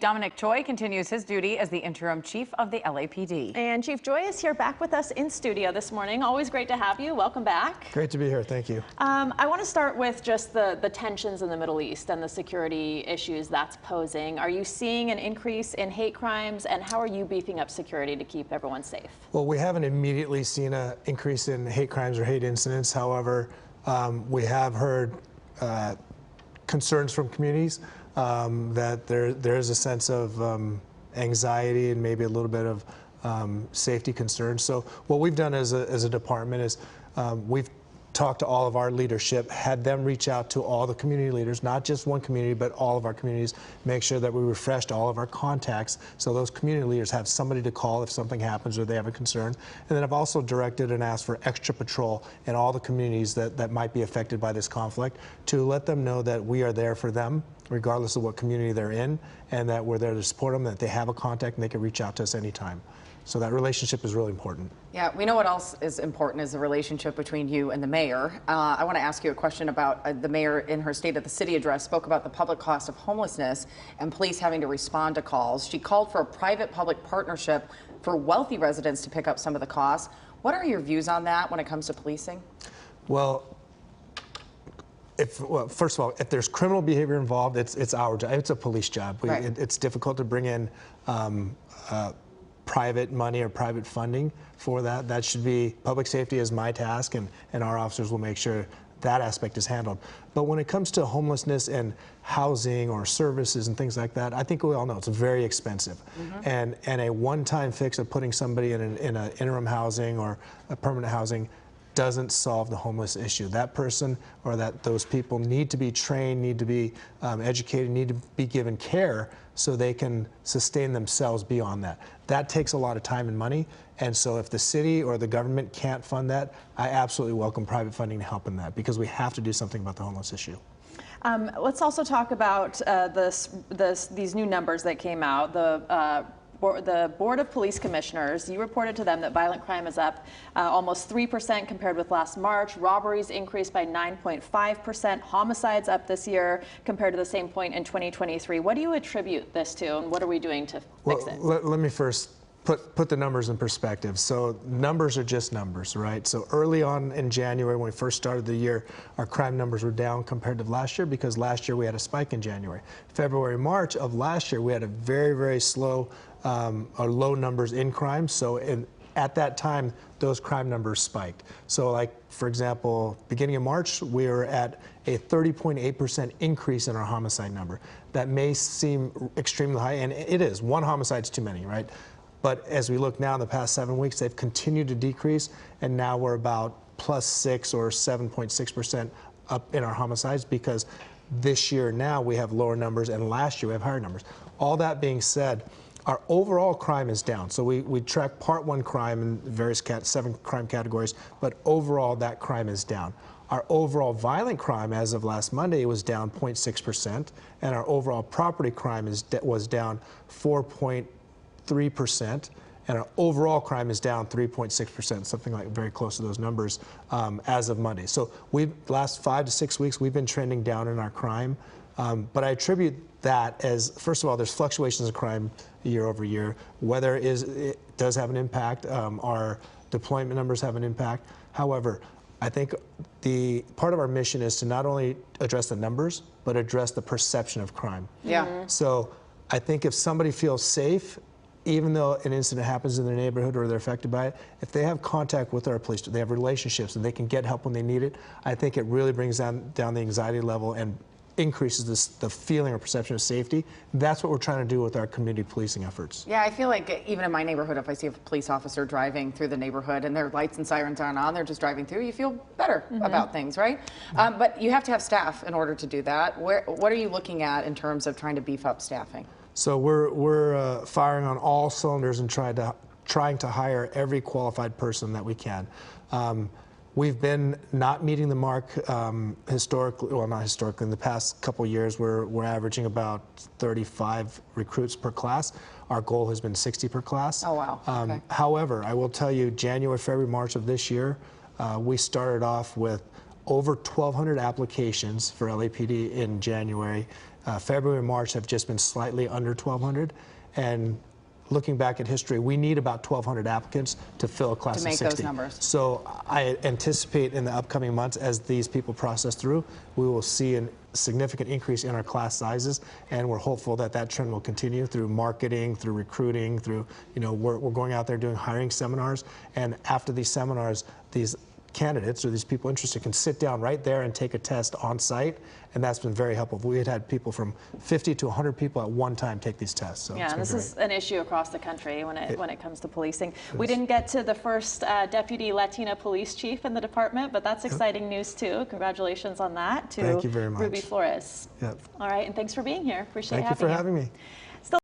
Dominic Choi continues his duty as the interim chief of the LAPD. And Chief Choi is here back with us in studio this morning. Always great to have you. Welcome back. Great to be here. Thank you. I want to start with just the tensions in the Middle East and the security issues that's posing. Are you seeing an increase in hate crimes, and how are you beefing up security to keep everyone safe? Well, we haven't immediately seen an increase in hate crimes or hate incidents. However, we have heard concerns from communities that there is a sense of anxiety and maybe a little bit of safety concerns. So what we've done as a department is we've talked to all of our leadership, had them reach out to all the community leaders, not just one community, but all of our communities, make sure that we refreshed all of our contacts so those community leaders have somebody to call if something happens or they have a concern. And then I've also directed and asked for extra patrol in all the communities that might be affected by this conflict to let them know that we are there for them, regardless of what community they're in, and that we're there to support them, that they have a contact and they can reach out to us anytime. So that relationship is really important. Yeah, we know what else is important is the relationship between you and the mayor. I want to ask you a question about the mayor in her State of the City address spoke about the public cost of homelessness and police having to respond to calls. She called for a private-public partnership for wealthy residents to pick up some of the costs. What are your views on that when it comes to policing? Well, first of all, if there's criminal behavior involved, it's our job. It's a police job. Right. It's difficult to bring in private money or private funding for that. That should be, public safety is my task, and our officers will make sure that aspect is handled. But when it comes to homelessness and housing or services and things like that, I think we all know it's very expensive. Mm-hmm. And a one-time fix of putting somebody in an interim housing or a permanent housing doesn't solve the homeless issue. That person or those people need to be trained, need to be educated, need to be given care so they can sustain themselves beyond that. That takes a lot of time and money, and so if the city or the government can't fund that, I absolutely welcome private funding to help in that, because we have to do something about the homeless issue. Let's also talk about these new numbers that came out. The Board of Police Commissioners, you reported to them that violent crime is up almost 3% compared with last March. Robberies increased by 9.5%. Homicides up this year compared to the same point in 2023. What do you attribute this to, and what are we doing to fix it? Let me first put the numbers in perspective. So numbers are just numbers, right? So early on in January, when we first started the year, our crime numbers were down compared to last year because last year we had a spike in January. February, March of last year, we had a very, very slow or low numbers in crime. So at that time, those crime numbers spiked. So like, for example, beginning of March, we were at a 30.8% increase in our homicide number. That may seem extremely high, and it is. One homicide's too many, right? But as we look now in the past 7 weeks, they've continued to decrease, and now we're about +6 or 7.6% up in our homicides, because this year now we have lower numbers, and last year we have higher numbers. All that being said, our overall crime is down. So we track Part 1 crime in various 7 crime categories, but overall that crime is down. Our overall violent crime as of last Monday was down 0.6%, and our overall property crime was down 4.3%, and our overall crime is down 3.6%, something like very close to those numbers as of Monday. So last 5 to 6 weeks, we've been trending down in our crime. But I attribute that as, first of all, there's fluctuations in crime year over year. Weather it does have an impact. Our deployment numbers have an impact. However, I think the part of our mission is to not only address the numbers, but address the perception of crime. Yeah. Mm-hmm. So I think if somebody feels safe, even though an incident happens in their neighborhood or they're affected by it, if they have contact with our police, they have relationships and they can get help when they need it, I think it really brings down the anxiety level and increases the feeling or perception of safety. That's what we're trying to do with our community policing efforts. Yeah, I feel like even in my neighborhood, if I see a police officer driving through the neighborhood and their lights and sirens aren't on, they're just driving through, you feel better about things, right? But you have to have staff in order to do that. What are you looking at in terms of trying to beef up staffing? So we're firing on all cylinders and trying to hire every qualified person that we can. We've been not meeting the mark historically, well, not historically, in the past couple of years. We're averaging about 35 recruits per class. Our goal has been 60 per class. Oh, wow. Okay. However, I will tell you, January, February, March of this year, we started off with over 1,200 applications for LAPD in January. February and March have just been slightly under 1,200. And looking back at history, we need about 1,200 applicants to fill a class of 60. To make those numbers. So I anticipate in the upcoming months, as these people process through, we will see a significant increase in our class sizes, and we're hopeful that that trend will continue through marketing, through recruiting, through, we're going out there doing hiring seminars, and after these seminars, these candidates or these people interested can sit down right there and take a test on site, and that's been very helpful. We had people from 50 to 100 people at one time take these tests. So yeah, this is an issue across the country when it comes to policing. We didn't get to the first deputy Latina police chief in the department, but that's exciting news too. Congratulations on that to Thank you very much. Ruby Flores. Yep. All right, and thanks for being here. Appreciate having you. Thank you for having me.